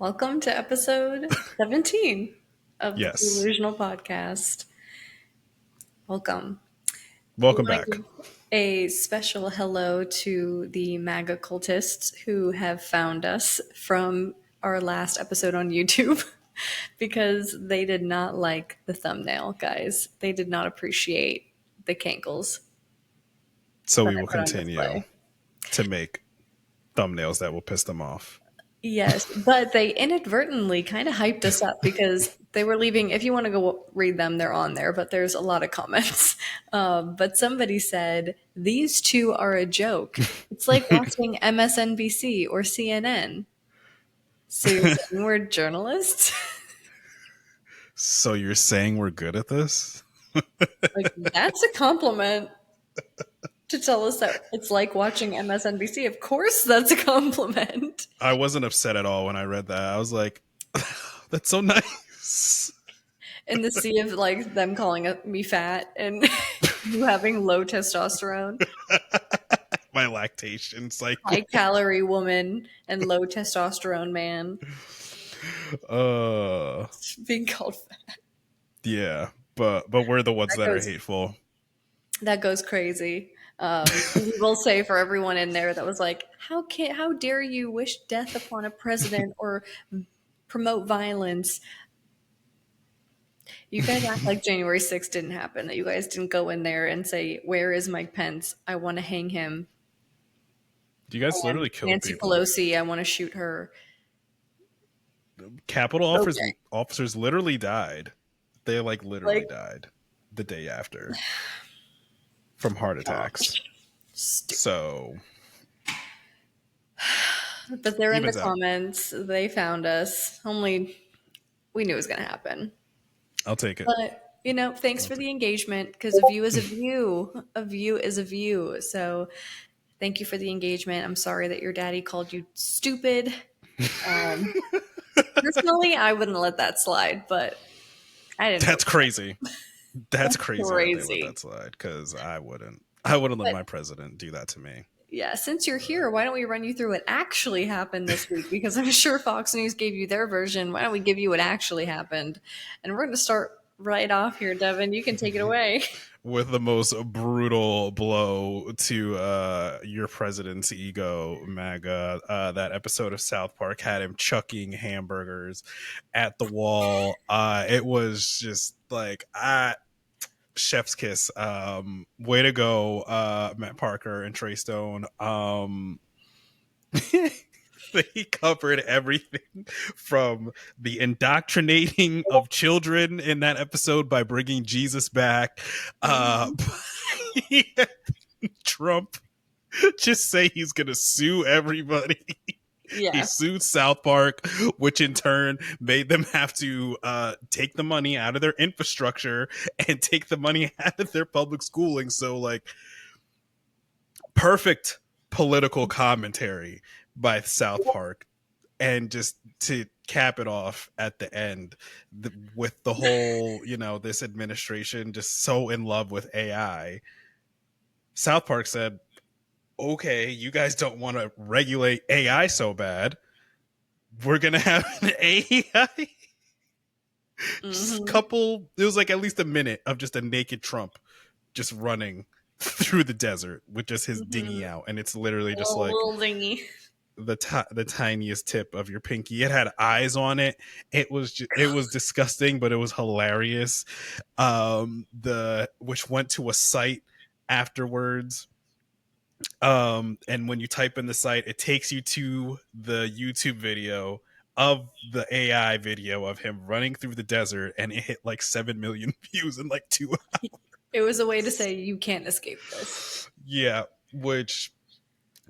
Welcome to episode 17 of the Yes. Blue-Lusional podcast. Welcome. We Welcome want back. to give a special hello to the MAGA cultists who have found us from our last episode on YouTube because they did not like the thumbnail, guys. They did not appreciate the cankles So that we I will put on continue display. to make thumbnails that will piss them off. Yes, but they inadvertently kind of hyped us up because they were leaving. If you want to go read them, they're on there, but there's a lot of comments. But somebody said, "These two are a joke. It's like watching MSNBC or CNN." So you're saying we're journalists? So you're saying we're good at this? Like, that's a compliment to tell us that it's like watching MSNBC. Of course, that's a compliment. I wasn't upset at all when I read that. I was like, that's so nice. In the sea of like them calling me fat and you having low testosterone. My lactation cycle. High calorie woman and low testosterone man Uh being called fat. yeah. But we're the ones that are hateful. That goes crazy. We will say for everyone in there that was like, how dare you wish death upon a president or promote violence? You guys act like January 6th didn't happen, that you guys didn't go in there and say, where is Mike Pence? I want to hang him. You guys literally killed Nancy people. Pelosi, I want to shoot her. Capitol officers literally died. They literally died the day after from heart attacks. So, but they're in the comments. They found us. Only we knew it was going to happen. I'll take it. But thanks for the engagement, because a view is a view. A view is a view. So thank you for the engagement. I'm sorry that your daddy called you stupid. Personally, I wouldn't let that slide, but I didn't. That's crazy. That's crazy. That they let that slide, because I wouldn't let my president do that to me. Yeah, since you're here, why don't we run you through what actually happened this week? Because I'm sure Fox News gave you their version. Why don't we give you what actually happened? And we're going to start right off here, Devin. You can take it away. With the most brutal blow to your president's ego, MAGA. That episode of South Park had him chucking hamburgers at the wall. It was just like, chef's kiss. Way to go, Matt Parker and Trey Stone. They covered everything from the indoctrinating of children in that episode by bringing Jesus back. Trump just say he's gonna sue everybody. Yeah. He sued South Park, which in turn made them have to take the money out of their infrastructure and take the money out of their public schooling. So, perfect political commentary by South Park. And just to cap it off at the end with the whole, this administration just so in love with AI, South Park said, okay, you guys don't want to regulate AI so bad. We're going to have an AI. Just it was at least a minute of just a naked Trump just running through the desert with just his dinghy out. And it's literally just little dinghy. The tiniest tip of your pinky. It had eyes on it. It was disgusting, but it was hilarious. Which went to a site afterwards. And when you type in the site, it takes you to the YouTube video of the AI video of him running through the desert, and it hit 7 million views in 2 hours. It was a way to say you can't escape this. Yeah, which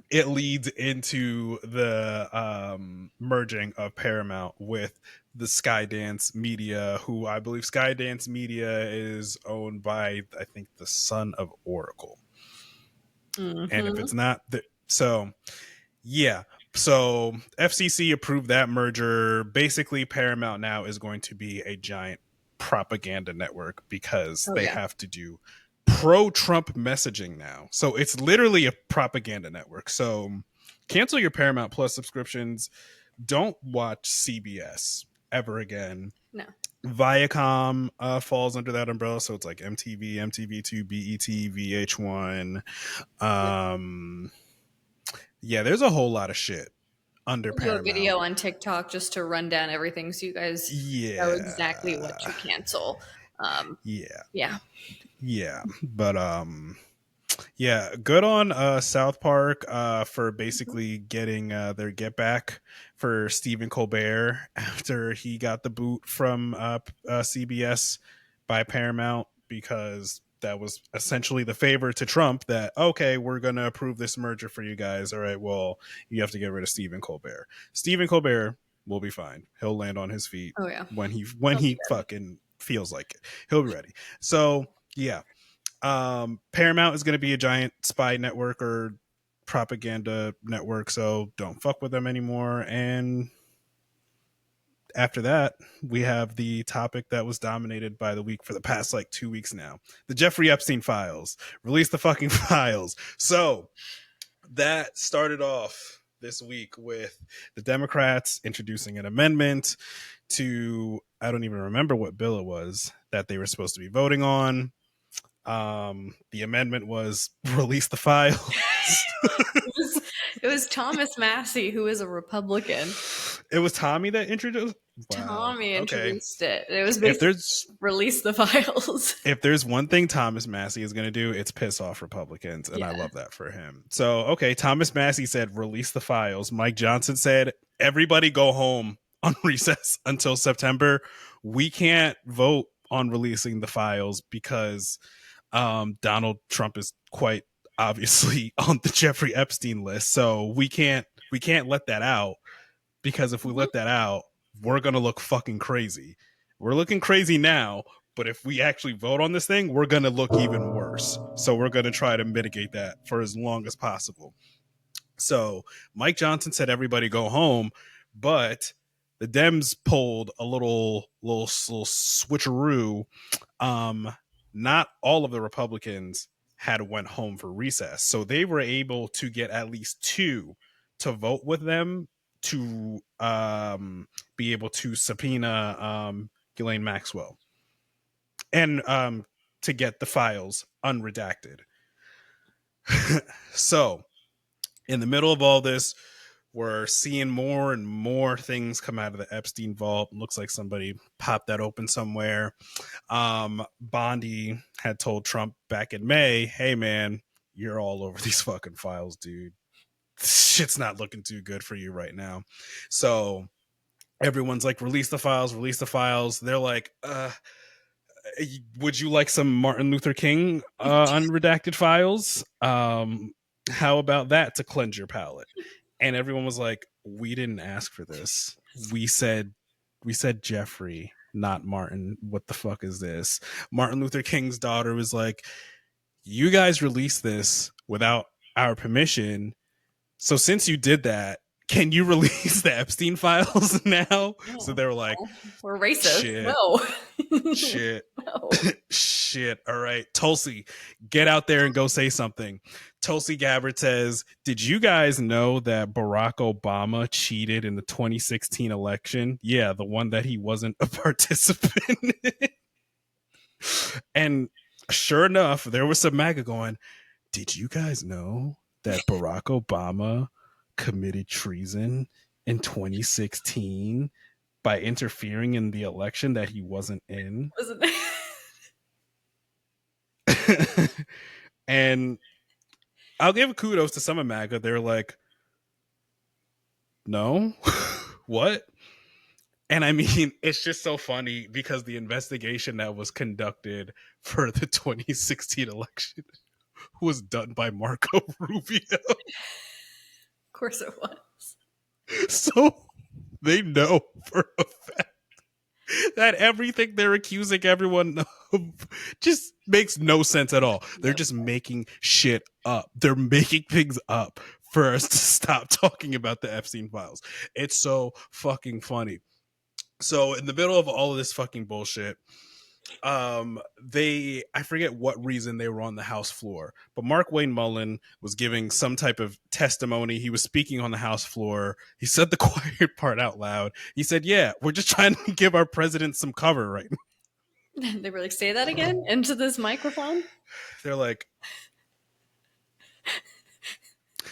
it leads into the merging of Paramount with the Skydance Media, who I believe Skydance Media is owned by, I think, the son of Oracle. And if it's not, so FCC approved that merger. Basically, Paramount now is going to be a giant propaganda network because they have to do pro-Trump messaging now. So it's literally a propaganda network. So cancel your Paramount Plus subscriptions. don't watch CBS ever again. No. Viacom falls under that umbrella, so it's like MTV, MTV2, BET, VH1. Yep. Yeah, there's a whole lot of shit under We'll do a Paramount. video on TikTok just to run down everything so you guys know exactly what Yeah, to cancel. Um, yeah, yeah. yeah. But yeah, good on South Park for Mhm. basically getting their get back for Stephen Colbert after he got the boot from CBS by Paramount, because that was essentially the favor to Trump that, okay, we're going to approve this merger for you guys. All right, well, you have to get rid of Stephen Colbert. Stephen Colbert will be fine. He'll land on his feet Oh yeah. when I'll be he ready. fucking feels like it. He'll be ready. So, yeah, Paramount is going to be a giant spy network or propaganda network, so don't fuck with them anymore. And after that, we have the topic that was dominated by the week for the past like 2 weeks now: the Jeffrey Epstein files. Release the fucking files. So that started off this week with the Democrats introducing an amendment to, I don't even remember what bill it was that they were supposed to be voting on. The amendment was release the files. It was, it was Thomas Massey, who is a Republican. It was Tommy that introduced. Wow. Tommy Okay. introduced it. It was If basically there's release the files. if there's one thing Thomas Massey is going to do, it's piss off Republicans, and I Yeah. love that for him. So, okay, Thomas Massey said release the files. Mike Johnson said everybody go home on recess until September. We can't vote on releasing the files because Donald Trump is quite obviously on the Jeffrey Epstein list. So we can't let that out, because if we Mhm. let that out, we're gonna look fucking crazy. We're looking crazy now, but if we actually vote on this thing, we're gonna look even worse. So we're gonna try to mitigate that for as long as possible. So Mike Johnson said everybody go home, but the Dems pulled a little switcheroo. um Not all of the Republicans had went home for recess, so they were able to get at least two to vote with them to be able to subpoena Ghislaine Maxwell, and to get the files unredacted. So in the middle of all this, we're seeing more and more things come out of the Epstein vault. Looks like somebody popped that open somewhere. Bondi had told Trump back in May, hey man, you're all over these fucking files, dude. Shit's not looking too good for you right now. So everyone's like, release the files, release the files. They're like, would you like some Martin Luther King unredacted files? How about that to cleanse your palate? And everyone was like, we didn't ask for this. We said Jeffrey, not Martin. What the fuck is this? Martin Luther King's daughter was like, you guys released this without our permission. So since you did that, can you release the Epstein files now? So No, they were like, we're racist. shit, No. shit, No. shit. All right, Tulsi, get out there and go say something. Tulsi Gabbard says, did you guys know that Barack Obama cheated in the 2016 election? Yeah, the one that he wasn't a participant in. And sure enough, there was some MAGA going, did you guys know that Barack Obama committed treason in 2016 by interfering in the election that he wasn't in? Wasn't it? And I'll give kudos to some of MAGA. They're like, no, what? And I mean, it's just so funny because the investigation that was conducted for the 2016 election was done by Marco Rubio. Of course it was. So they know for a fact that everything they're accusing everyone of just makes no sense at all. They're No. just making shit up. They're making things up for us to stop talking about the Epstein files. It's so fucking funny. So in the middle of all of this fucking bullshit, I forget what reason they were on the House floor, but Mark Wayne Mullen was giving some type of testimony. He was speaking on the House floor. He said the quiet part out loud. He said, "Yeah, we're just trying to give our president some cover right now." They were like, say that again into this microphone. They're like,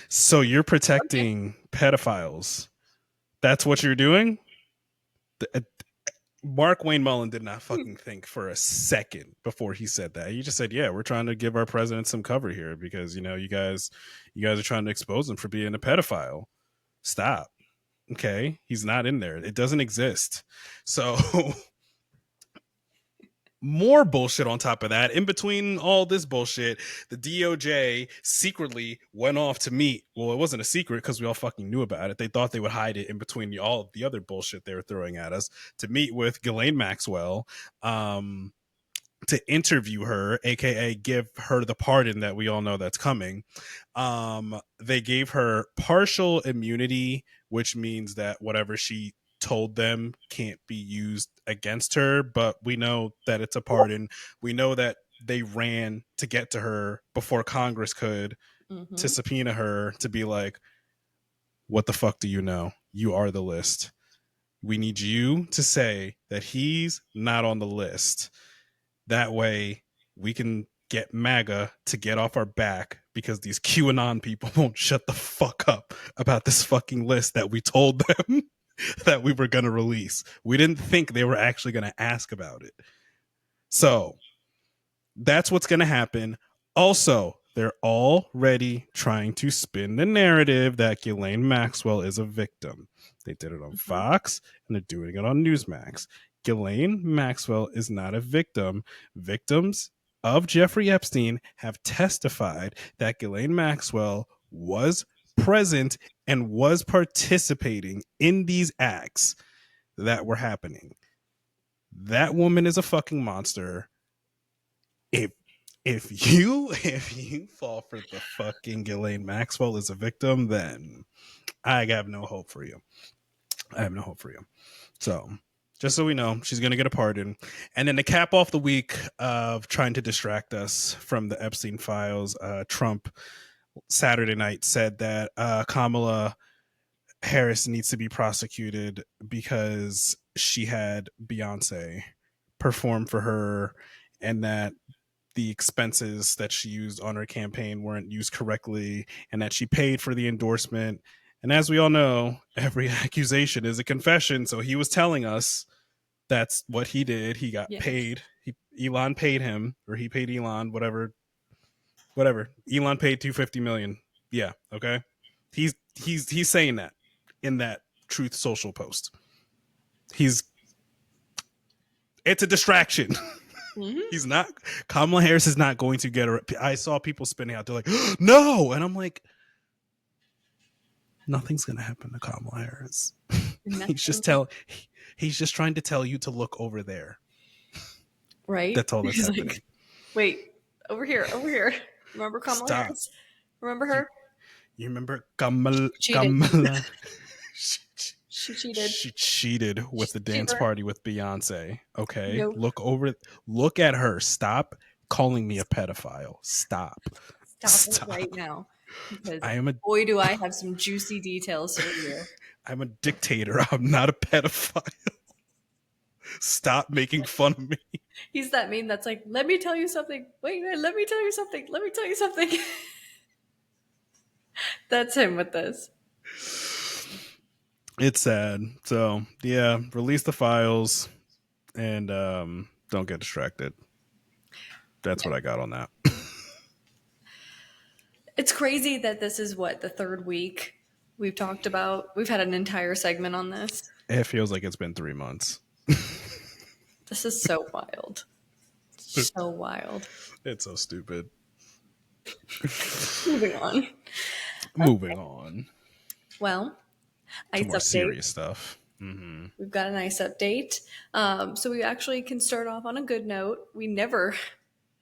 "So you're Okay. protecting pedophiles? That's what you're doing?" Mark Wayne Mullen did not fucking think for a second before he said that. He just said, "Yeah, we're trying to give our president some cover here because you guys are trying to expose him for being a pedophile. Stop, okay? He's not in there. It doesn't exist." So more bullshit on top of that. In between all this bullshit, the DOJ secretly went off to meet. Well, it wasn't a secret because we all fucking knew about it. They thought they would hide it in between all of the other bullshit they were throwing at us to meet with Ghislaine Maxwell. To interview her, aka give her the pardon that we all know that's coming. They gave her partial immunity, which means that whatever she told them can't be used against her, but we know that it's a pardon. We know that they ran to get to her before Congress could, to Mm-hmm. subpoena her to be like, what the fuck do you know? You are the list. We need you to say that he's not on the list. That way we can get MAGA to get off our back because these QAnon people won't shut the fuck up about this fucking list that we told them that we were going to release. We didn't think they were actually going to ask about it. So that's what's going to happen. Also, they're already trying to spin the narrative that Ghislaine Maxwell is a victim. They did it on Mm-hmm. Fox and they're doing it on Newsmax. Ghislaine Maxwell is not a victim. Victims of Jeffrey Epstein have testified that Ghislaine Maxwell was present and was participating in these acts that were happening. That woman is a fucking monster. If if you fall for the fucking Ghislaine Maxwell as a victim, then I have no hope for you. I have no hope for you. So just so we know, she's going to get a pardon. And then to cap off the week of trying to distract us from the Epstein files, Trump Saturday night said that Kamala Harris needs to be prosecuted because she had Beyonce perform for her, and that the expenses that she used on her campaign weren't used correctly, and that she paid for the endorsement. And as we all know, every accusation is a confession. So he was telling us that's what he did. He got Yeah. paid. Elon paid him, or he paid Elon, whatever. Elon paid 250 million. Yeah, okay. He's saying that in that Truth Social post. He's It's a distraction. Mm-hmm. He's not. Kamala Harris is not going to get her. I saw people spinning out. They're like, no, and I'm like, nothing's going to happen to Kamala Harris. he's just Nothing. tell. He's just trying to tell you to look over there. Right? That's all that's He's happening. like, wait, over here, over here. Remember Kamala Stop. Harris? Remember You her? you remember Kamala? Cheated. Kamala. She cheated. She cheated with She's the a dance cheater. party with Beyonce. Okay, Nope. look at her. Stop calling me a pedophile. Stop. Stop it right Stop. now. Because I am a boy, do I have some juicy details for you. I'm a dictator. I'm not a pedophile. Stop making fun of me. He's that meme that's like, let me tell you something. Wait, let me tell you something. Let me tell you something. That's him with this. It's sad. So yeah, release the files and don't get distracted. That's what I got on that. It's crazy that this is what, the third week we've talked about. We've had an entire segment on this. It feels like it's been 3 months. This is so wild. So wild. It's so stupid. Moving on. Moving on Well, to ice more update. serious stuff. Mm-hmm. We've got a nice update. So we actually can start off on a good note. We never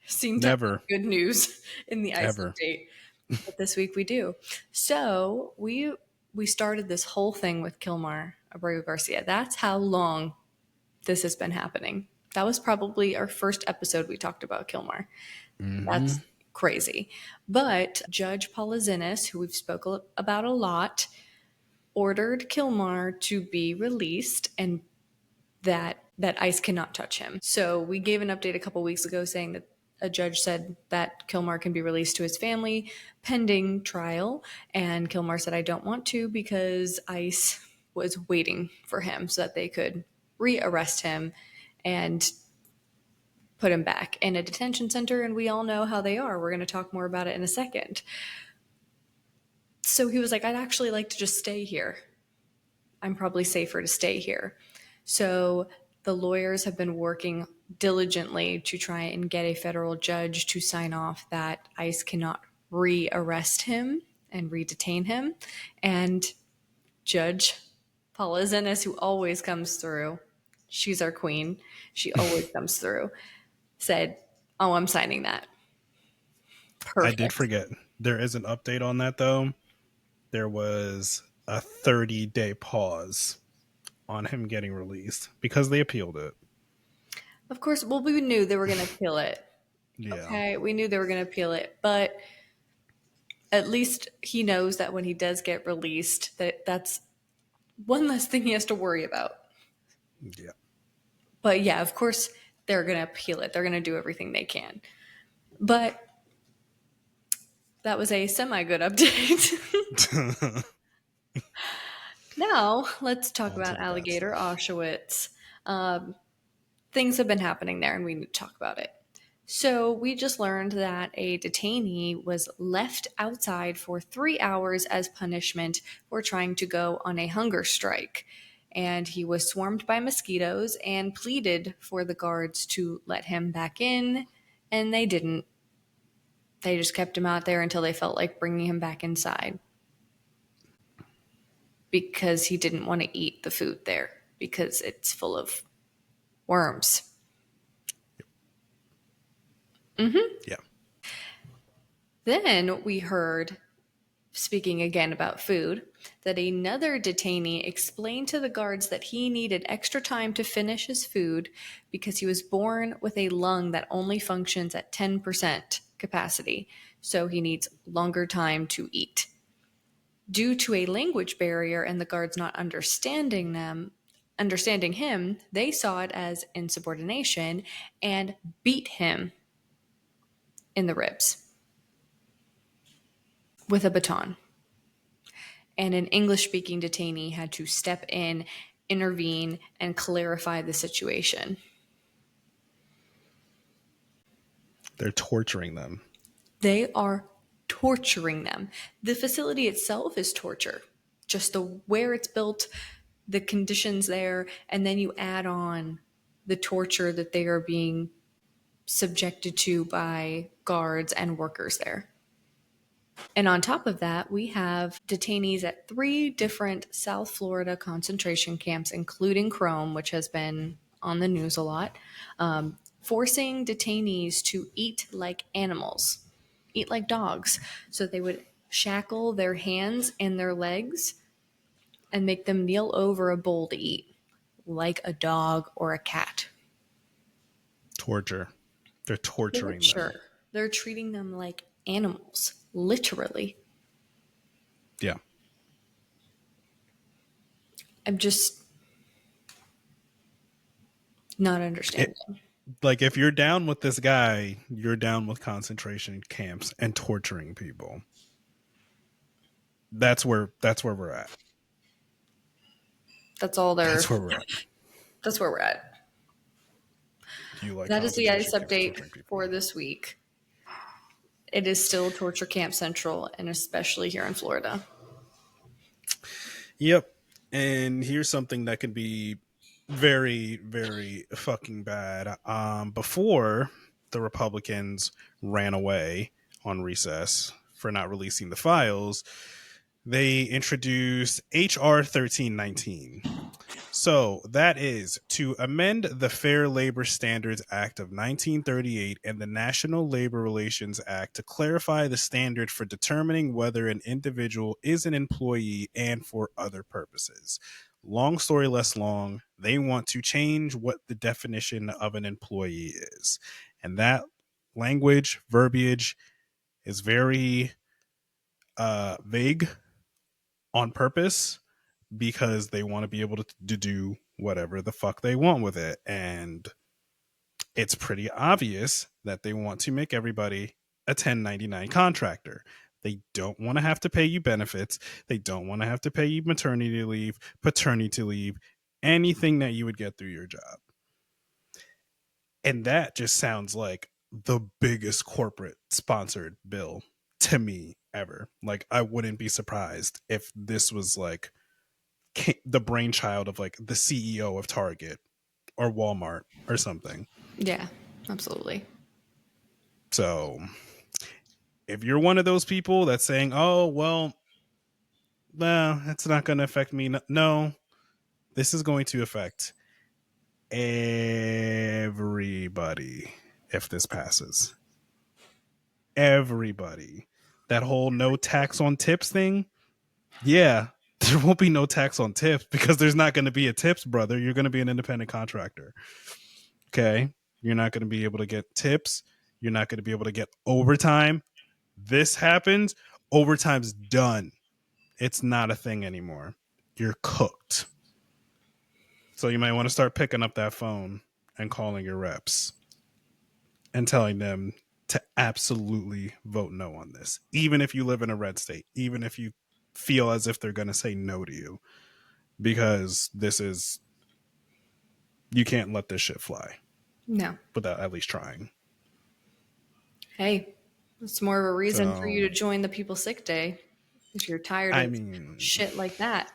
seem to have Never, good news in the ice ever. update, but this week we do. So we started this whole thing with Kilmar Abreu Garcia. That's how long this has been happening. That was probably our first episode we talked about Kilmar. Mm-hmm. That's crazy. But Judge Paula Xinis, who we've spoken about a lot, ordered Kilmar to be released and that ICE cannot touch him. So we gave an update a couple weeks ago saying that a judge said that Kilmar can be released to his family pending trial, and Kilmar said, I don't want to because ICE was waiting for him so that they could rearrest him and put him back in a detention center, and we all know how they are. We're going to talk more about it in a second. So he was like, I'd actually like to just stay here. I'm probably safer to stay here. So the lawyers have been working diligently to try and get a federal judge to sign off that ICE cannot rearrest him and redetain him. And Judge Paula Xinis, who always comes through, she's our queen, she always comes through, said, oh, I'm signing that. I did Perfect. forget. There is an update on that, though. There was a 30-day pause on him getting released because they appealed it. Of course, well, we knew they were going to appeal it. Yeah. Okay, we knew they were going to appeal it, but at least he knows that when he does get released, that's one less thing he has to worry about. Yeah. But yeah, of course, they're going to appeal it. They're going to do everything they can. But that was a semi good update. Now, let's talk On to about the bad Alligator stuff. Auschwitz. Things have been happening there, and we need to talk about it. So, we just learned that a detainee was left outside for 3 hours as punishment for trying to go on a hunger strike. And he was swarmed by mosquitoes and pleaded for the guards to let him back in, and they didn't. They just kept him out there until they felt like bringing him back inside because he didn't want to eat the food there because it's full of worms. Yeah. Then we heard, speaking again about food, that another detainee explained to the guards that he needed extra time to finish his food because he was born with a lung that only functions at 10% capacity, so he needs longer time to eat. Due to a language barrier and the guards not understanding him, they saw it as insubordination and beat him in the ribs with a baton. And an English speaking detainee had to step in, intervene, and clarify the situation. They're torturing them. They are torturing them. The facility itself is torture. Just the where it's built, the conditions there, and then you add on the torture that they are being subjected to by guards and workers there. And on top of that, we have detainees at 3 different South Florida concentration camps, including Chrome, which has been on the news a lot, forcing detainees to eat like animals, eat like dogs. So they would shackle their hands and their legs and make them kneel over a bowl to eat, like a dog or a cat. Torture. They're torturing them. Torture. They're treating them like animals, literally. Yeah. I'm just not It, understanding. like, if you're down with this guy, you're down with concentration camps and torturing people. That's where we're at. That's all they're. That's where we're at. That's where we're at. You like That is the ice concentration camps update torturing people. for this week. It is still Torture Camp Central, and especially here in Florida. Yep. And here's something that can be very, very fucking bad. Before the Republicans ran away on recess for not releasing the files, they introduced HR 1319. So that is to amend the Fair Labor Standards Act of 1938 and the National Labor Relations Act to clarify the standard for determining whether an individual is an employee and for other purposes. Long story less long, They want to change what the definition of an employee is. And that language, verbiage is very vague on purpose because they want to be able to do whatever the fuck they want with it. And it's pretty obvious that they want to make everybody a 1099 contractor. They don't want to have to pay you benefits. They don't want to have to pay you maternity leave, paternity leave, anything that you would get through your job. And that just sounds like the biggest corporate sponsored bill to me ever. Like, I wouldn't be surprised if this was like the brainchild of like the CEO of Target or Walmart or something. Yeah, absolutely. So if you're one of those people that's saying, oh, well, nah, it's not going to affect me. No, this is going to affect everybody if this passes. Everybody. That whole no tax on tips thing. Yeah, there won't be no tax on tips because there's not going to be a tips, brother. You're going to be an independent contractor. Okay. You're not going to be able to get tips. You're not going to be able to get overtime. This happens, overtime's done. It's not a thing anymore. You're cooked. So you might want to start picking up that phone and calling your reps and telling them to absolutely vote no on this. Even if you live in a red state, even if you feel as if they're going to say no to you, because this is, you can't let this shit fly No. without at least trying. Hey, it's more of a reason for you So, to join the People Sick Day if you're tired I of mean, shit like that.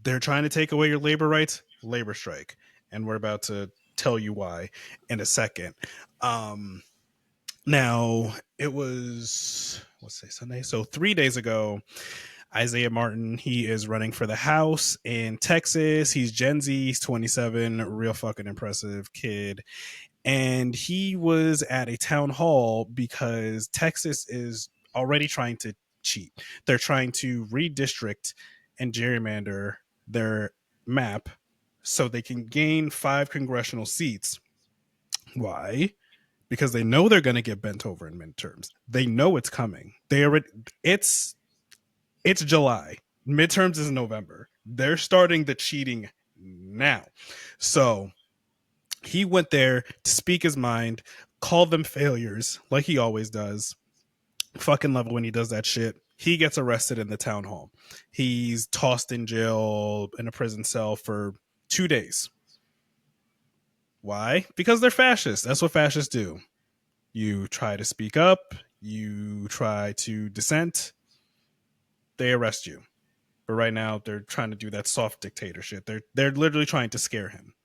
they're trying to take away your labor rights, labor strike. And we're about to tell you why in a second. Now, it was, let's say Sunday. So 3 days ago, Isaiah Martin, he is running for the House in Texas. He's Gen Z, he's 27, real fucking impressive kid. And he was at a town hall because Texas is already trying to cheat. They're trying to redistrict and gerrymander their map so they can gain 5 congressional seats. Why? Because they know they're going to get bent over in midterms. They know it's coming. They already, it's July. Midterms is November. They're starting the cheating now. So he went there to speak his mind, call them failures like he always does. Fucking love it when he does that shit. He gets arrested in the town hall. He's tossed in jail in a prison cell for 2 days. Why? Because they're fascists. That's what fascists do. You try to speak up, you try to dissent, they arrest you. But right now they're trying to do that soft dictatorship. They're literally trying to scare him.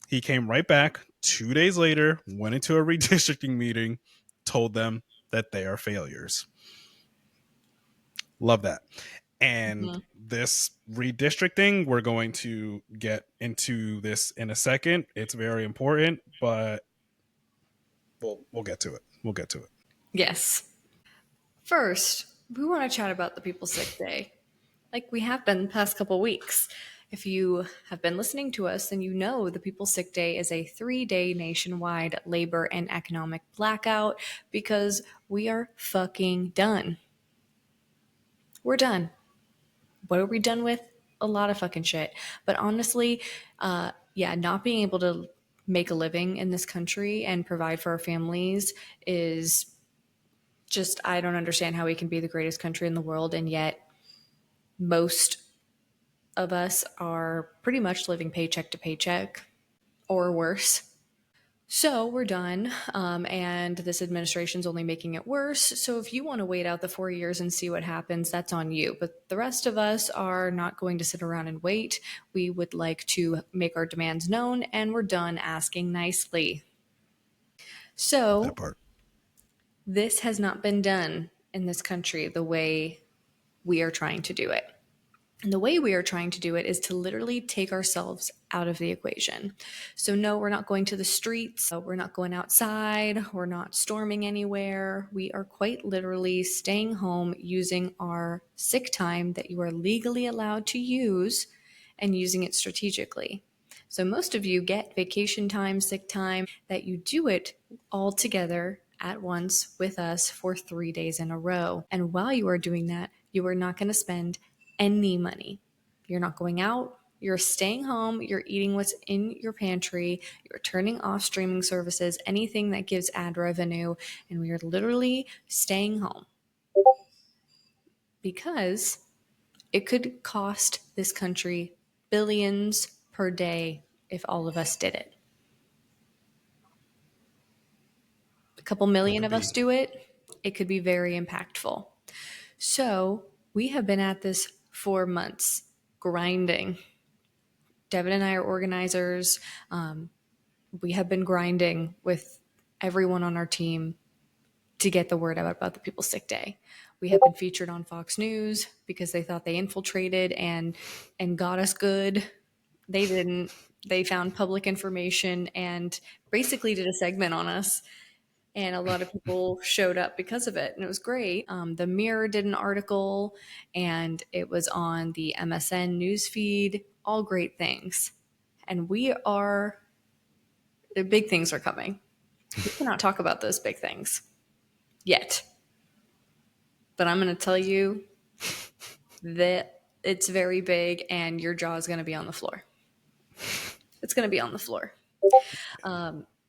He came right back 2 days later, went into a redistricting meeting, told them that they are failures. Love that. And this redistricting, we're going to get into this in a second. It's very important, but we'll get to it. We'll get to it. Yes. First, we want to chat about the People Sick Day, like we have been the past couple weeks. If you have been listening to us, then you know the People Sick Day is a 3-day nationwide labor and economic blackout because we are fucking done. We're done. What are we done with? A lot of fucking shit. But honestly, yeah, not being able to make a living in this country and provide for our families is just, I don't understand how we can be the greatest country in the world and yet most of us are pretty much living paycheck to paycheck or worse. So we're done, and this administration's only making it worse. So if you want to wait out the 4 years and see what happens, that's on you. But the rest of us are not going to sit around and wait. We would like to make our demands known, and we're done asking nicely. That So part. this has not been done in this country the way we are trying to do it. And the way we are trying to do it is to literally take ourselves out of the equation. So, no, we're not going to the streets. We're not going outside. We're not storming anywhere. We are quite literally staying home using our sick time that you are legally allowed to use and using it strategically. So most of you get vacation time, sick time, that you do it all together at once with us for 3 days in a row. And while you are doing that, you are not going to spend any money. You're not going out. You're staying home. You're eating what's in your pantry. You're turning off streaming services, anything that gives ad revenue. And we are literally staying home because it could cost this country billions per day if all of us did it. A couple Would million it of us be? do it, it could be very impactful. So we have been at this for months, grinding. Devin and I are organizers. We have been grinding with everyone on our team to get the word out about the People's Sick Day. We have been featured on Fox News because they thought they infiltrated and got us good. They didn't. They found public information and basically did a segment on us. And a lot of people showed up because of it, and it was great. The Mirror did an article, and it was on the MSN news feed. All great things, and the big things are coming. We cannot talk about those big things yet, but I'm going to tell you that it's very big, and your jaw is going to be on the floor. It's going to be on the floor.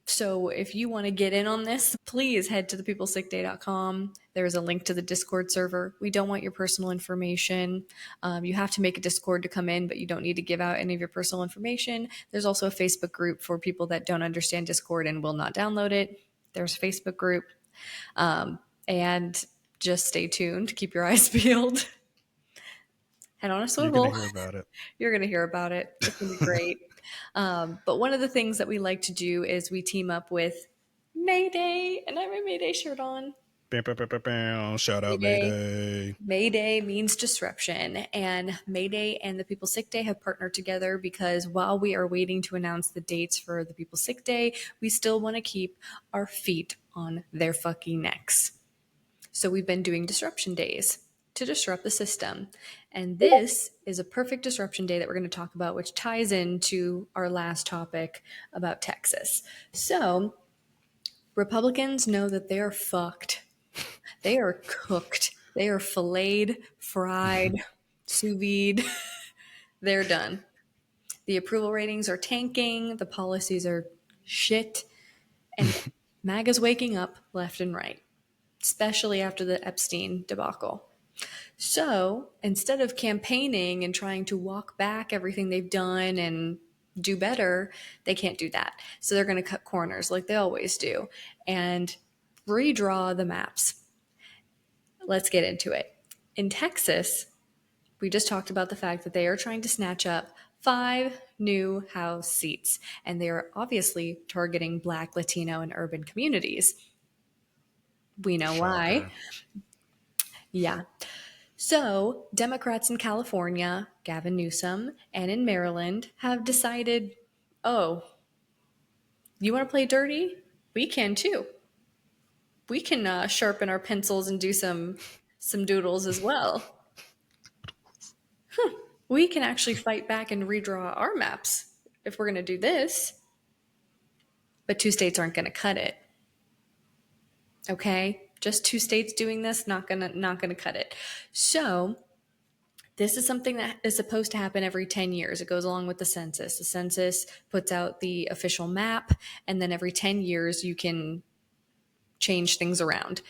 So if you want to get in on this, please head to thepeoplesickday.com. There's a link to the Discord server. We don't want your personal information. You have to make a Discord to come in, but you don't need to give out any of your personal information. There's also a Facebook group for people that don't understand Discord and will not download it. There's a Facebook group. And just stay tuned. Keep your eyes peeled. Head on a You're gonna swivel. hear about it. You're going to hear about it. It's going to be great. But one of the things that we like to do is we team up with Mayday, and I have a Mayday shirt on. Bam, bam, bam, bam, bam. Shout out Mayday. Mayday. Mayday means disruption, and Mayday and the People's Sick Day have partnered together because while we are waiting to announce the dates for the People's Sick Day, we still want to keep our feet on their fucking necks. So we've been doing disruption days to disrupt the system. And this is a perfect disruption day that we're going to talk about, which ties into our last topic about Texas. So Republicans know that they are fucked. They are cooked. They are filleted, fried, sous vide. They're done. The approval ratings are tanking. The policies are shit. And MAGA's waking up left and right, especially after the Epstein debacle. So instead of campaigning and trying to walk back everything they've done and do better, they can't do that. So they're going to cut corners like they always do and redraw the maps. Let's get into it. In Texas, we just talked about the fact that they are trying to snatch up 5 new House seats, and they are obviously targeting Black, Latino, and urban communities. We know why. Shocker. Yeah. So, Democrats in California, Gavin Newsom, and in Maryland have decided, oh, you want to play dirty? We can too. We can sharpen our pencils and do some doodles as well. We can actually fight back and redraw our maps if we're going to do this. But 2 states aren't going to cut it. Okay? Just 2 states doing this not going to cut it. So, this is something that is supposed to happen every 10 years. It goes along with the census. The census puts out the official map, and then every 10 years you can change things around.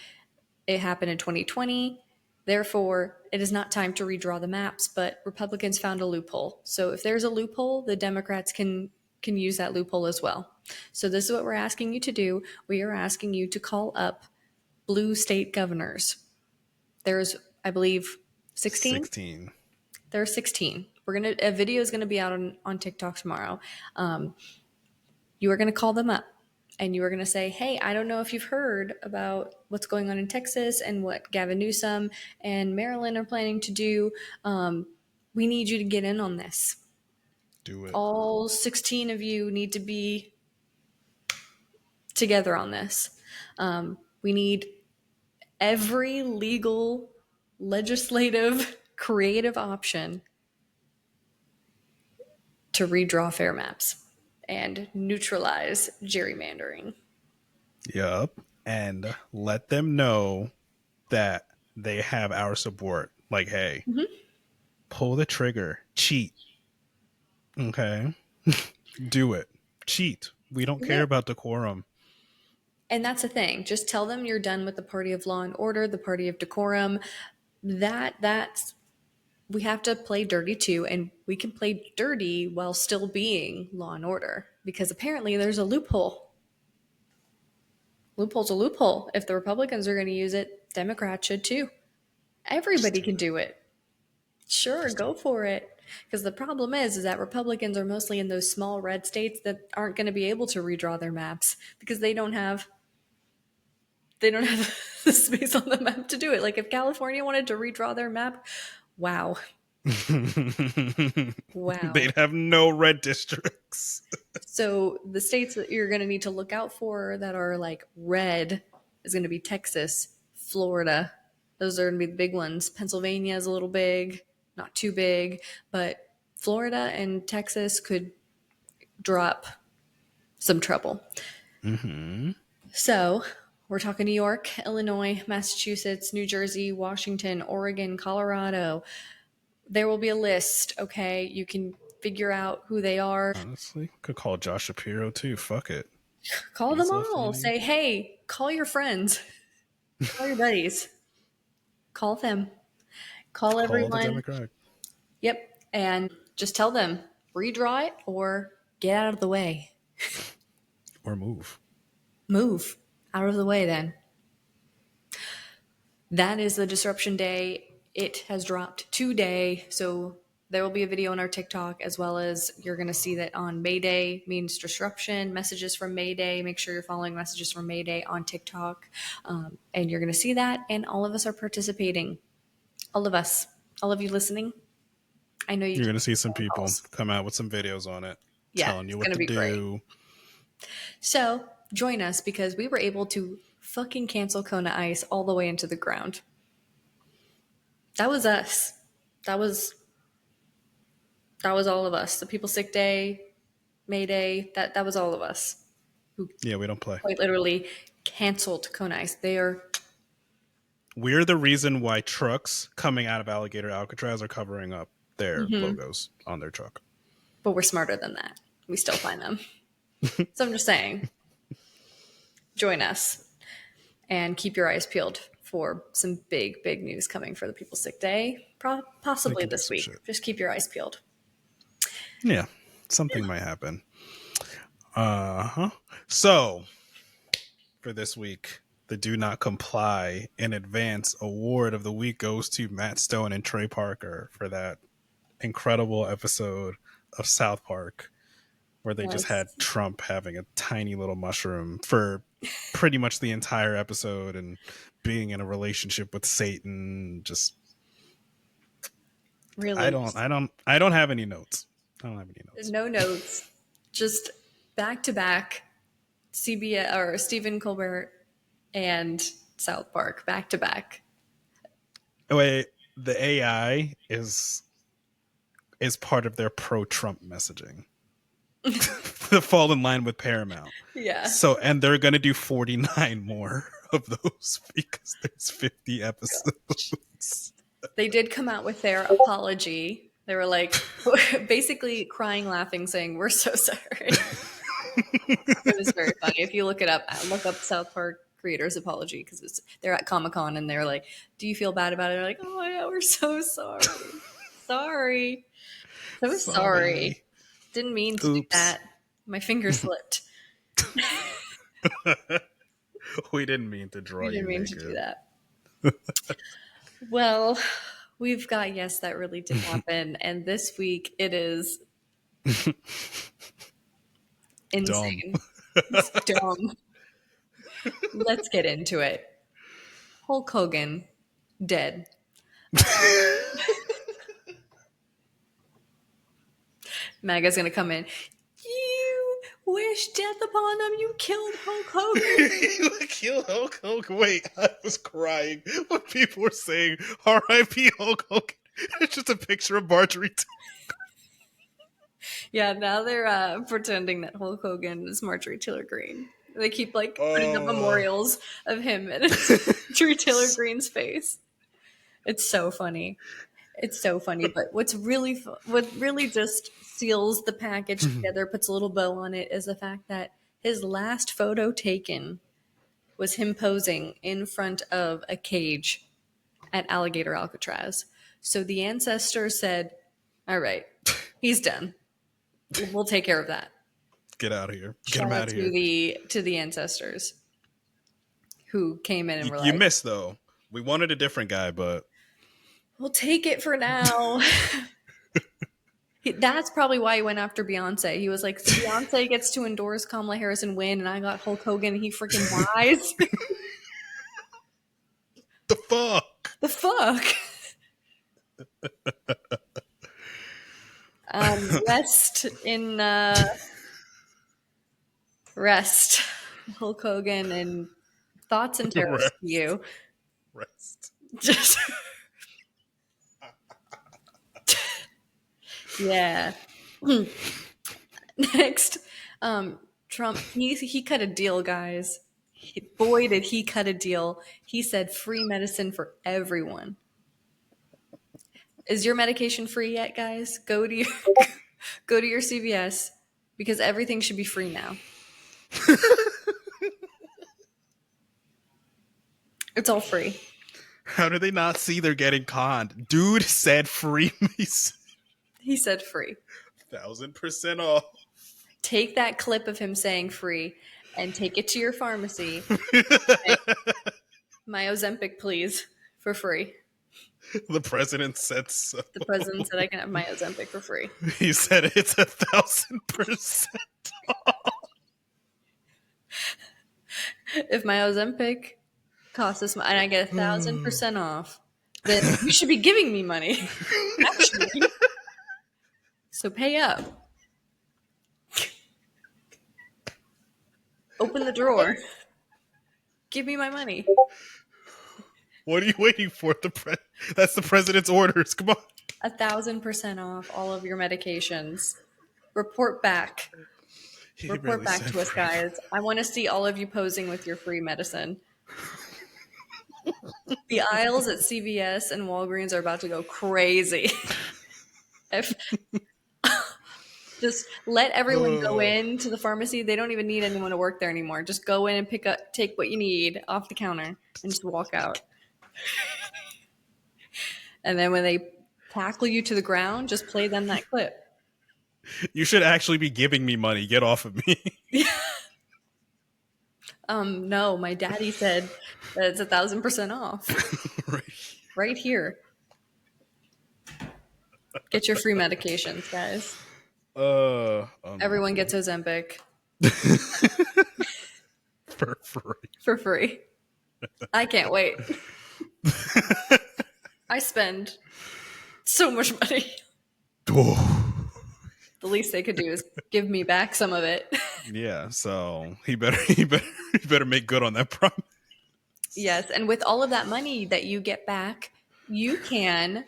It happened in 2020. Therefore, it is not time to redraw the maps, but Republicans found a loophole. So if there's a loophole, the Democrats can use that loophole as well. So this is what we're asking you to do. We are asking you to call up blue state governors. There's, I believe, 16? 16. There are 16. A video is gonna be out on TikTok tomorrow. You are gonna call them up and you are gonna say, hey, I don't know if you've heard about what's going on in Texas and what Gavin Newsom and Maryland are planning to do. We need you to get in on this. Do it. All 16 of you need to be together on this. We need every legal, legislative, creative option to redraw fair maps and neutralize gerrymandering. Yup. And let them know that they have our support. Like, hey, pull the trigger, cheat. Okay. Do it. Cheat. We don't Do care it. about decorum. And that's the thing. Just tell them you're done with the party of law and order, the party of decorum. That's we have to play dirty too, and we can play dirty while still being law and order because apparently there's a loophole. Loophole's a loophole. If the Republicans are going to use it, Democrats should too. Just Everybody do can it. do it. Sure, Just do go it. for it. Because the problem is that Republicans are mostly in those small red states that aren't going to be able to redraw their maps because they don't have the space on the map to do it. Like if California wanted to redraw their map, wow, wow. They'd have no red districts. So the states that you're going to need to look out for that are like red is going to be Texas, Florida. Those are going to be the big ones. Pennsylvania is a little big, not too big, but Florida and Texas could drop some trouble. Mm-hmm. So we're talking New York, Illinois, Massachusetts, New Jersey, Washington, Oregon, Colorado. There will be a list, okay? You can figure out who they are. Honestly, could call Josh Shapiro too. Fuck it. Call them He's all. left-leaning. Say, hey, call your friends, call your buddies, call them, call Call the everyone. Democrat Yep. And just tell them, redraw it or get out of the way. or move. Move out of the way then. That is the disruption day. It has dropped today. So there will be a video on our TikTok as well as you're going to see that on May Day means disruption, messages from May Day. Make sure you're following messages from May Day on TikTok. And you're going to see that. And all of us are participating. All of us. All of you listening. I know you You're can going to see make some phone people calls. come out with some videos on it Yeah, telling you it's what going to to be great. do. So join us because we were able to fucking cancel Kona Ice all the way into the ground. That was us. That was all of us. The People Sick Day, May Day, that was all of us who Yeah, we don't play. quite literally canceled Kona Ice. They are We're the reason why trucks coming out of Alligator Alcatraz are covering up their logos on their truck. but we're smarter than that. We still find them. So I'm just saying, join us and keep your eyes peeled for some big, big news coming for the People Sick Day, We possibly can do this some week. shit. Just keep your eyes peeled. Yeah, something might happen. Uh-huh. So, for this week, the Do Not Comply in Advance Award of the Week goes to Matt Stone and Trey Parker for that incredible episode of South Park where they just had Yes. Trump having a tiny little mushroom for pretty much the entire episode and being in a relationship with Satan. Just I Really, don't I don't I don't have any notes. I don't have any notes. no notes, just back to back CBS or Stephen Colbert and South Park back to back. Wait, the AI is part of their pro-Trump messaging. To fall in line with Paramount. Yeah. So, and they're going to do 49 more of those because there's 50 episodes. They did come out with their apology. They were like basically crying, laughing, saying, "We're so sorry." It was very funny. If you look it up, look up South Park creators apology because they're at Comic-Con and they're like, "Do you feel bad about it?" They're like, "Oh yeah, we're so sorry. Sorry. So sorry. Sorry. Didn't mean to do Oops. that. My finger slipped. We didn't mean to draw We you didn't mean to do naked. that." Well, we've got yes, that really did happen, and this week it is Dumb. insane. It's dumb. Let's get into it. Hulk Hogan, dead. Maga's gonna come in. You wish death upon him. You killed Hulk Hogan. Kill Hulk Hogan. Wait, I was crying when people were saying R.I.P. Hulk Hogan. It's just a picture of Marjorie. Yeah, now they're pretending that Hulk Hogan is Marjorie Taylor Greene. They keep like putting up Oh. memorials of him and it's Marjorie Taylor Greene's face. It's so funny. It's so funny. But what really just seals the package together, puts a little bow on it, is the fact that his last photo taken was him posing in front of a cage at Alligator Alcatraz. So the ancestors said, "All right, he's done. We'll take care of that." Get out of here. Get Shout him out out of here. to the ancestors who came in and were You like, missed though. We wanted a different guy, but "We'll take it for now." That's probably why he went after Beyonce. He was like, so Beyonce gets to endorse Kamala Harris and win, and I got Hulk Hogan, and he freaking dies. the fuck. The fuck? Rest in rest, Hulk Hogan, and thoughts and terrors to you. Rest. Just yeah. Next, Trump. He cut a deal, guys. Boy, did he cut a deal. He said free medicine for everyone. Is your medication free yet, guys? Go to your go to your CVS because everything should be free now. It's all free. How do they not see they're getting conned? Dude said free me. He said free. 1000% off. Take that clip of him saying free and take it to your pharmacy. My Ozempic, please, for free. The president said so. The president said I can have my Ozempic for free. He said it's 1000%. If my Ozempic costs this much and I get 1,000% off, then you should be giving me money. Actually. So pay up. Open the drawer. Give me my money. What are you waiting for? That's the president's orders. Come on. 1,000% off all of your medications. Report back. Report back to us, guys. I want to see all of you posing with your free medicine. The aisles at CVS and Walgreens are about to go crazy. Just let everyone go in to the pharmacy. They don't even need anyone to work there anymore. Just go in and take what you need off the counter and just walk out. And then when they tackle you to the ground, just play them that clip. You should actually be giving me money. Get off of me. No, my daddy said that it's 1,000% off. Right here. Get your free medications, guys. Everyone gets Ozempic. For free. For free. I can't wait. I spend so much money. Oh. The least they could do is give me back some of it. Yeah, so he better make good on that promise. Yes, and with all of that money that you get back, you can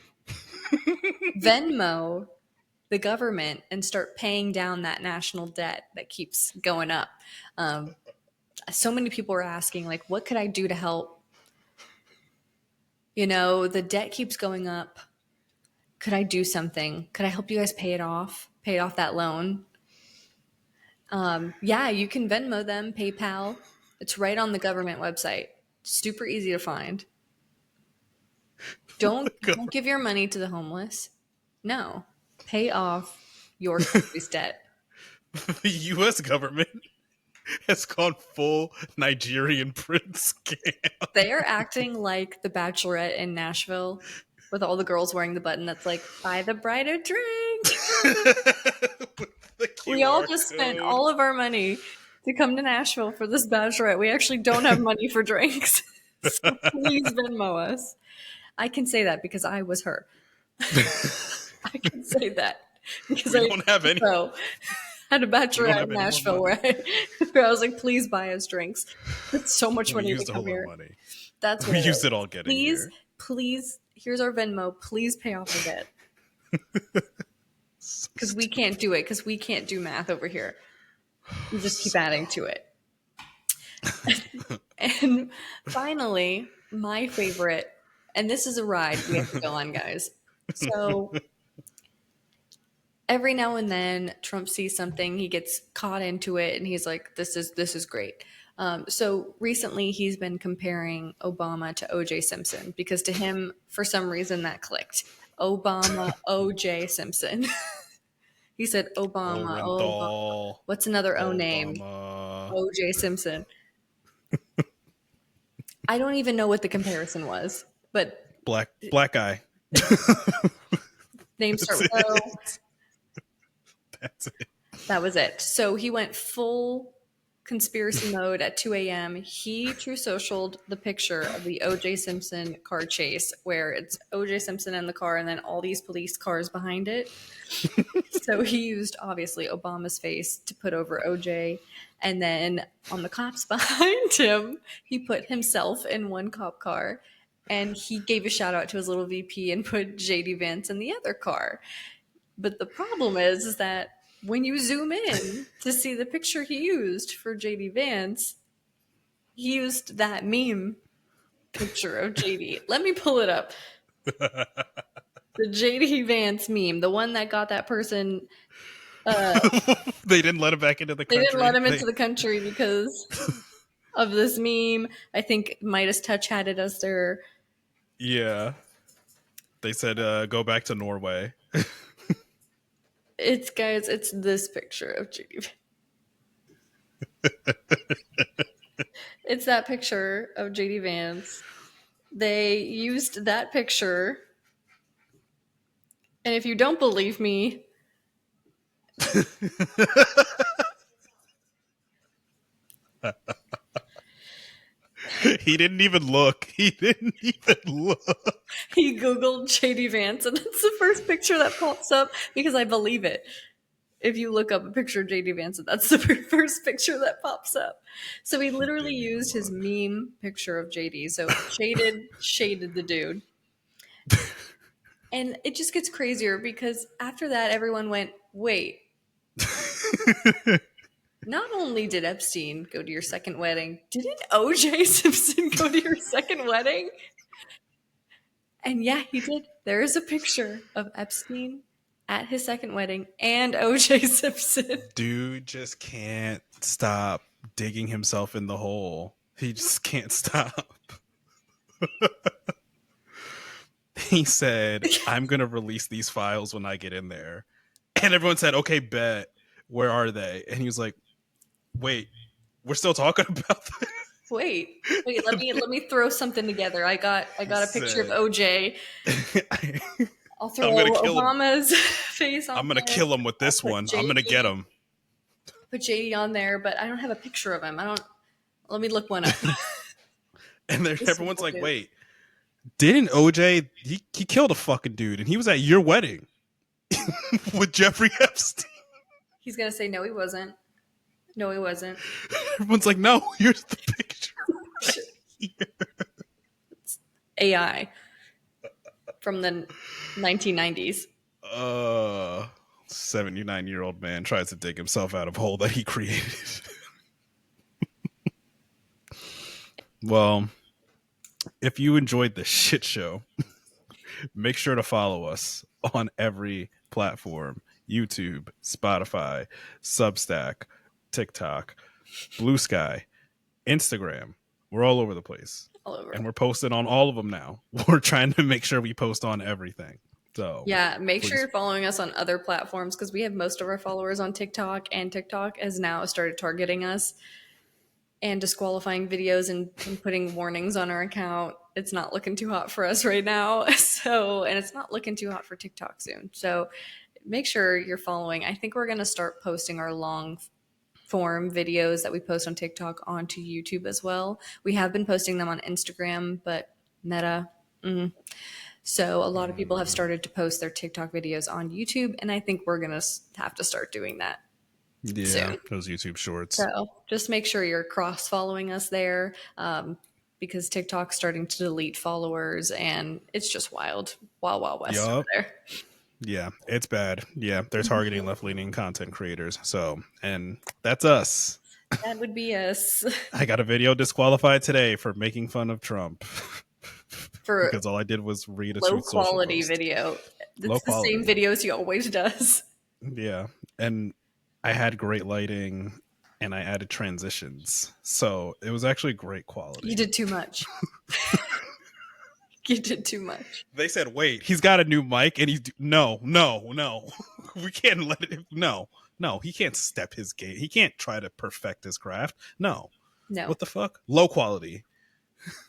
Venmo the government and start paying down that national debt that keeps going up. So many people are asking, like, what could I do to help? You know, the debt keeps going up. Could I do something? Could I help you guys pay off that loan? Yeah, you can Venmo them, PayPal. It's right on the government website. Super easy to find. Don't give your money to the homeless. No. Pay off your country's debt. The U.S. government has gone full Nigerian prince scam. They are acting like the Bachelorette in Nashville with all the girls wearing the button that's like, buy the bride a drink. We all just spent all of our money to come to Nashville for this Bachelorette. We actually don't have money for drinks. So please Venmo us. I can say that because I was her. I can say that because I don't have any. So had a Bachelorette in Nashville where I was like, please buy us drinks. It's so much money to come here. Money. That's what we used it all getting here. Please, here's our Venmo. Please pay off our debt. because we can't do it, because we can't do math over here. We just keep So adding to it. And finally, my favorite, and this is a ride we have to go on, guys. So every now and then Trump sees something, he gets caught into it, and he's like, this is great. So recently he's been comparing Obama to OJ Simpson because to him, for some reason, that clicked. Obama, OJ Simpson. He said Obama, Obama. Orenthal, What's another O name? Obama, OJ Simpson. I don't even know what the comparison was, but black guy. names start That's with O. it. That's it. That was it. So he went full conspiracy mode at 2 a.m. He true socialed the picture of the OJ Simpson car chase, where it's OJ Simpson in the car and then all these police cars behind it. So he used, obviously, Obama's face to put over OJ. And then on the cops behind him, he put himself in one cop car. And he gave a shout out to his little VP and put JD Vance in the other car. But the problem is that when you zoom in to see the picture he used for JD Vance, he used that meme picture of JD. Let me pull it up. The JD Vance meme, the one that got that person. They didn't let him back into the They country. didn't let him into the country because of this meme. I think Midas Touch had it as their. Yeah. They said go back to Norway. It's, guys, it's this picture of JD. It's that picture of JD Vance. They used that picture. And if you don't believe me, He didn't even look. He didn't even look. he Googled JD Vance, and that's the first picture that pops up because I believe it. If you look up a picture of JD Vance, that's the first picture that pops up. So he literally Didn't even used his look. meme picture of JD. So shaded the dude. And it just gets crazier because after that, everyone went, wait, not only did Epstein go to your second wedding, didn't OJ Simpson go to your second wedding? And yeah, he did. There is a picture of Epstein at his second wedding and OJ Simpson. Dude just can't stop digging himself in the hole. He just can't stop. He said, I'm going to release these files when I get in there. And everyone said, okay, bet. Where are they? And he was like, wait, we're still talking about this? Wait, let me throw something together. I got a picture of OJ. I'll throw I'm gonna kill him. Obama's face on I'm going to there. kill him with this I'll put one. I'm going to get him. Put JD on there, but I don't have a picture of him. Let me look one up. And everyone's like, wait, didn't OJ, he killed a fucking dude and he was at your wedding with Jeffrey Epstein. He's going to say, no, he wasn't. No, he wasn't. Everyone's like, no, here's the picture. It's AI from the 1990s. 79-year-old man tries to dig himself out of a hole that he created. Well, if you enjoyed this shit show, make sure to follow us on every platform: YouTube, Spotify, Substack, TikTok, Blue Sky, Instagram. We're all over the place. All over. And we're posting on all of them now. We're trying to make sure we post on everything. So yeah, make sure you're following us on other platforms because we have most of our followers on TikTok, and TikTok has now started targeting us and disqualifying videos and putting warnings on our account. It's not looking too hot for us right now. So, and it's not looking too hot for TikTok soon. So make sure you're following. I think we're going to start posting our long form videos that we post on TikTok onto YouTube as well. We have been posting them on Instagram, but Meta. So a lot of people have started to post their TikTok videos on YouTube, and I think we're going to have to start doing that. yeah, soon. Those YouTube shorts. So just make sure you're cross following us there, because TikTok's starting to delete followers, and it's just wild west over there. Yeah, it's bad. Yeah, they're targeting left leaning content creators. So, and that's us. That would be us. I got a video disqualified today for making fun of Trump For because all I did was read a low Truth Social quality post. video. Low It's the same quality. videos he always does. Yeah. And I had great lighting and I added transitions. So it was actually great You quality. did too much. You did too much. They said, wait, he's got a new mic and he's. No, no, no. We can't let it. No, no. He can't step his game. He can't try to perfect his craft. No. No. What the fuck? Low quality.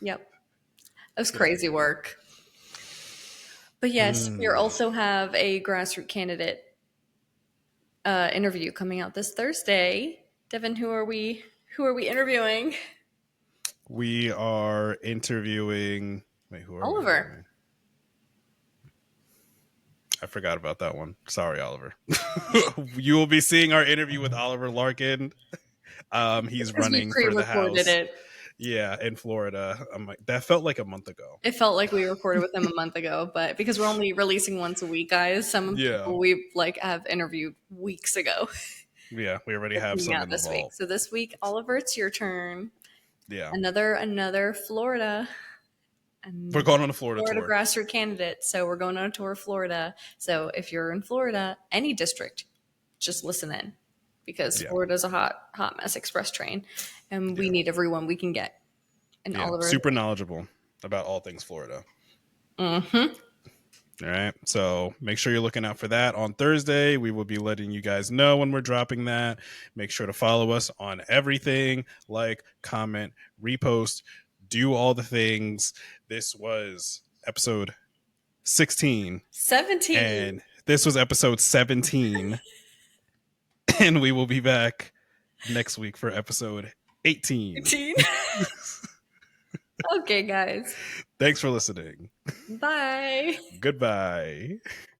Yep. It was Get out of crazy here. work. But yes, we also have a grassroots candidate interview coming out this Thursday. Devin, who are we? Who are we interviewing? We are interviewing. Wait, who are we Oliver. interviewing? I forgot about that one. Sorry, Oliver. You will be seeing our interview with Oliver Larkin. He's Because we running for the pre-recorded House. it. Yeah, in Florida. I'm like, that felt like a month ago. It felt like we recorded with him a month ago, but because we're only releasing once a week, guys, some Yeah, people we like have interviewed weeks ago. yeah, we already They're have coming some out in the this week. vault. So this week, Oliver, it's your turn. Yeah, Another Florida. we're Another going on a Florida Florida tour. grassroots candidate. So we're going on a tour of Florida. So if you're in Florida, any district, just listen in because Yeah, Florida's a hot mess express train, and we yeah, need everyone we can get. And yeah. Oliver, Super knowledgeable about all things Florida. mm-hmm. All right. So make sure you're looking out for that on Thursday. We will be letting you guys know when we're dropping that. Make sure to follow us on everything, like, comment, repost, do all the things. This was episode 16, 17. and this was episode 17. And we will be back next week for episode 18. 18. Okay, guys. Thanks for listening. Bye. Goodbye.